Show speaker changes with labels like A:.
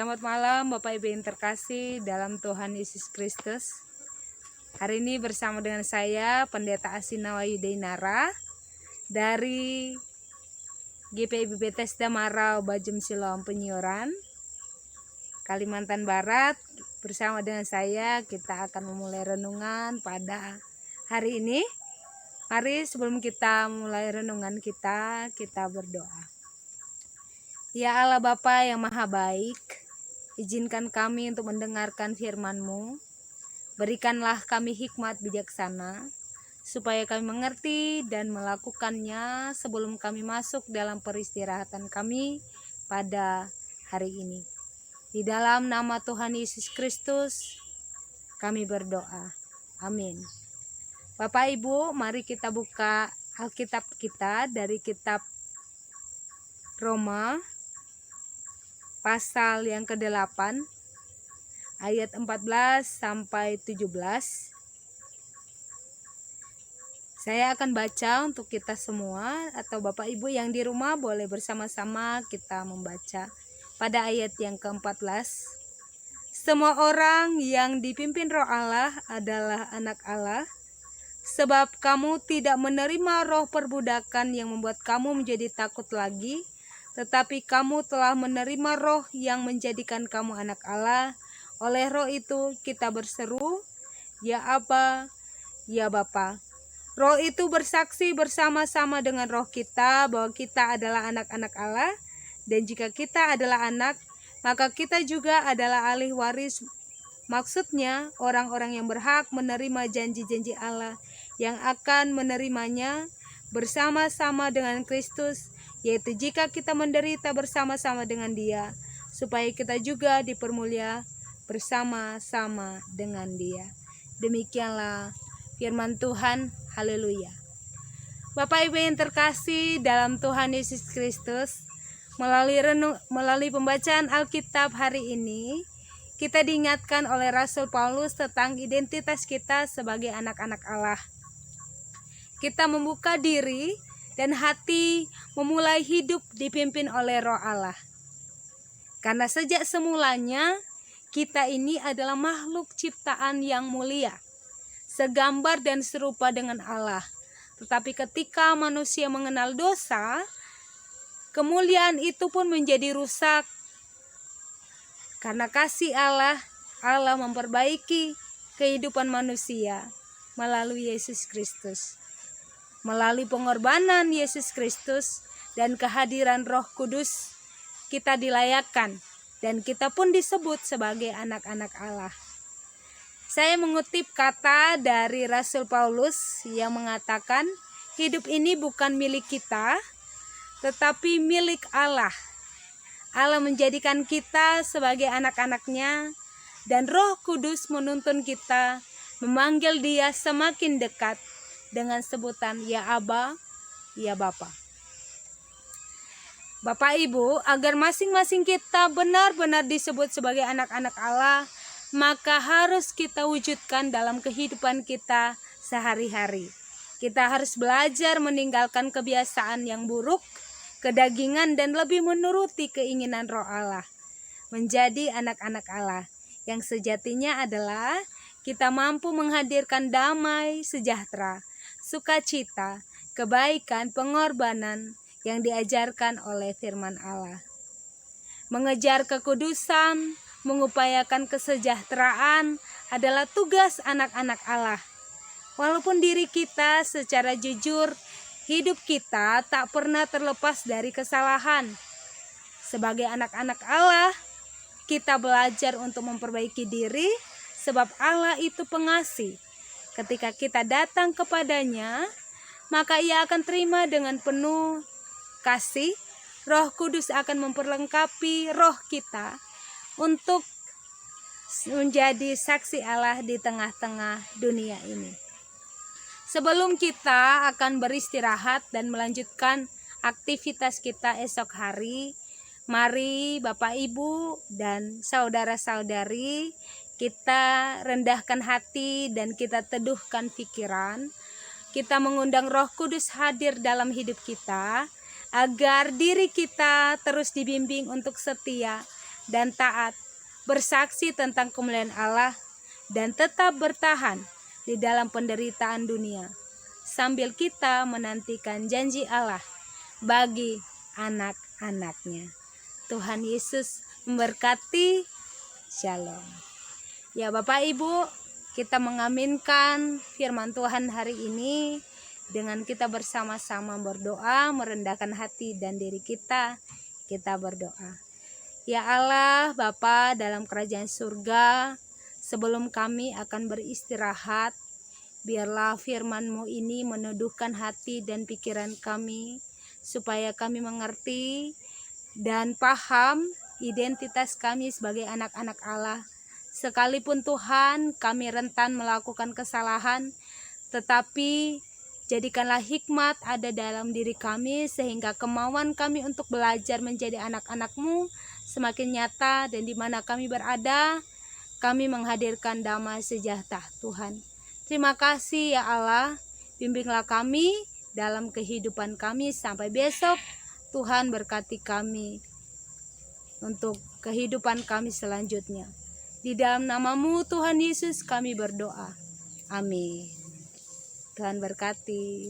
A: Selamat malam Bapak Ibu yang terkasih dalam Tuhan Yesus Kristus. Hari ini bersama dengan saya Pendeta Asina Wayudainara dari GPIB Bethesda Marau Bajem Siloam Penyoran, Kalimantan Barat. Bersama dengan saya kita akan memulai renungan pada hari ini. Mari sebelum kita mulai renungan kita berdoa. Ya Allah Bapa yang Maha Baik, izinkan kami untuk mendengarkan firman-Mu. Berikanlah kami hikmat bijaksana, supaya kami mengerti dan melakukannya sebelum kami masuk dalam peristirahatan kami pada hari ini. Di dalam nama Tuhan Yesus Kristus, kami berdoa. Amin. Bapak Ibu, mari kita buka Alkitab kita dari kitab Roma, pasal yang ke-8 ayat 14 sampai 17. Saya akan baca untuk kita semua, atau Bapak Ibu yang di rumah boleh bersama-sama kita membaca pada ayat yang ke-14. Semua orang yang dipimpin Roh Allah adalah anak Allah, sebab kamu tidak menerima roh perbudakan yang membuat kamu menjadi takut lagi, tetapi kamu telah menerima roh yang menjadikan kamu anak Allah. Oleh roh itu kita berseru, Ya Aba, Ya Bapa. Roh itu bersaksi bersama-sama dengan roh kita bahwa kita adalah anak-anak Allah. Dan jika kita adalah anak, maka kita juga adalah ahli waris. Maksudnya orang-orang yang berhak menerima janji-janji Allah, yang akan menerimanya bersama-sama dengan Kristus, yaitu jika kita menderita bersama-sama dengan Dia, supaya kita juga dipermulia bersama-sama dengan Dia. Demikianlah firman Tuhan. Haleluya. Bapak Ibu yang terkasih dalam Tuhan Yesus Kristus, melalui pembacaan Alkitab hari ini, kita diingatkan oleh Rasul Paulus tentang identitas kita sebagai anak-anak Allah. Kita membuka diri dan hati memulai hidup dipimpin oleh Roh Allah. Karena sejak semulanya kita ini adalah makhluk ciptaan yang mulia, segambar dan serupa dengan Allah. Tetapi ketika manusia mengenal dosa, kemuliaan itu pun menjadi rusak. Karena kasih Allah, Allah memperbaiki kehidupan manusia melalui Yesus Kristus. Melalui pengorbanan Yesus Kristus dan kehadiran Roh Kudus, kita dilayakkan dan kita pun disebut sebagai anak-anak Allah. Saya mengutip kata dari Rasul Paulus yang mengatakan, hidup ini bukan milik kita, tetapi milik Allah. Allah menjadikan kita sebagai anak-anaknya, dan Roh Kudus menuntun kita memanggil Dia semakin dekat dengan sebutan Ya Aba, Ya Bapa. Bapak Ibu, agar masing-masing kita benar-benar disebut sebagai anak-anak Allah, maka harus kita wujudkan dalam kehidupan kita sehari-hari. Kita harus belajar meninggalkan kebiasaan yang buruk, kedagingan, dan lebih menuruti keinginan Roh Allah. Menjadi anak-anak Allah yang sejatinya adalah kita mampu menghadirkan damai, sejahtera, sukacita, kebaikan, pengorbanan yang diajarkan oleh firman Allah. Mengejar kekudusan, mengupayakan kesejahteraan adalah tugas anak-anak Allah. Walaupun diri kita secara jujur, hidup kita tak pernah terlepas dari kesalahan. Sebagai anak-anak Allah, kita belajar untuk memperbaiki diri, sebab Allah itu pengasih. Ketika kita datang kepadanya, maka Ia akan terima dengan penuh kasih. Roh Kudus akan memperlengkapi roh kita untuk menjadi saksi Allah di tengah-tengah dunia ini. Sebelum kita akan beristirahat dan melanjutkan aktivitas kita esok hari, mari Bapak Ibu dan saudara-saudari, kita rendahkan hati dan kita teduhkan pikiran. Kita mengundang Roh Kudus hadir dalam hidup kita, agar diri kita terus dibimbing untuk setia dan taat, bersaksi tentang kemuliaan Allah, dan tetap bertahan di dalam penderitaan dunia, sambil kita menantikan janji Allah bagi anak-anaknya. Tuhan Yesus memberkati. Shalom. Ya Bapak Ibu, kita mengaminkan firman Tuhan hari ini dengan kita bersama-sama berdoa, merendahkan hati dan diri kita. Kita berdoa. Ya Allah, Bapa dalam kerajaan surga, sebelum kami akan beristirahat, biarlah firman-Mu ini meneduhkan hati dan pikiran kami, supaya kami mengerti dan paham identitas kami sebagai anak-anak Allah. Sekalipun Tuhan kami rentan melakukan kesalahan, tetapi jadikanlah hikmat ada dalam diri kami, sehingga kemauan kami untuk belajar menjadi anak-anak-Mu semakin nyata, dan di mana kami berada, kami menghadirkan damai sejahtera Tuhan. Terima kasih ya Allah, bimbinglah kami dalam kehidupan kami sampai besok. Tuhan berkati kami untuk kehidupan kami selanjutnya. Di dalam nama-Mu Tuhan Yesus kami berdoa. Amin. Tuhan berkati.